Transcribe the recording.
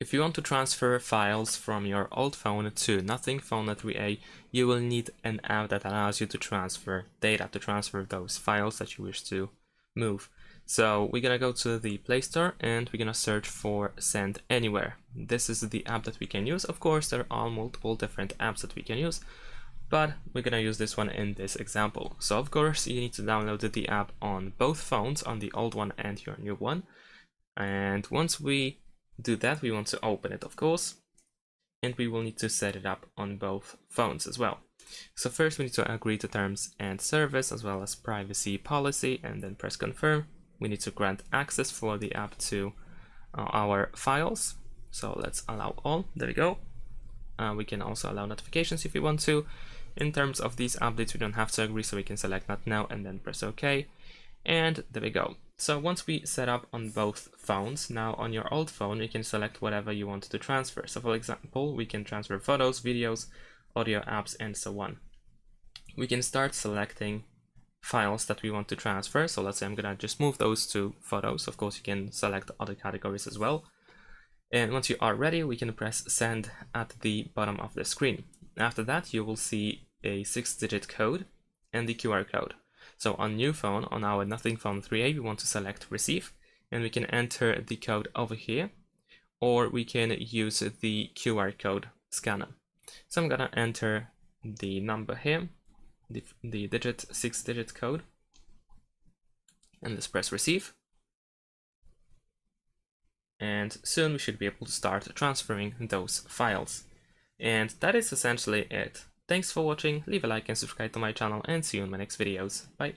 If you want to transfer files from your old phone to Nothing Phone 3a, you will need an app that allows you to transfer data, to transfer those files that you wish to move. So we're gonna go to the Play Store and we're gonna search for Send Anywhere. This is the app that we can use. Of course, there are multiple different apps that we can use, but we're gonna use this one in this example. So of course, you need to download the app on both phones, on the old one and your new one. And once we do that, we want to open it, of course, and we will need to set it up on both phones as well. So first we need to agree to terms and service as well as privacy policy, and then press confirm. We need to grant access for the app to our files. So let's allow all. There we go. We can also allow notifications if we want to. In terms of these updates, we don't have to agree, so we can select not now and then press OK. And there we go. So once we set up on both phones, now on your old phone, you can select whatever you want to transfer. So for example, we can transfer photos, videos, audio apps, and so on. We can start selecting files that we want to transfer. So let's say I'm gonna just move those to photos. Of course, you can select other categories as well. And once you are ready, we can press send at the bottom of the screen. After that, you will see a 6-digit code and the QR code. So on new phone, on our Nothing Phone 3a, we want to select receive, and we can enter the code over here, or we can use the QR code scanner. So I'm gonna enter the number here, the 6-digit code, and let's press receive. And soon we should be able to start transferring those files. And that is essentially it. Thanks for watching, leave a like and subscribe to my channel, and see you in my next videos. Bye!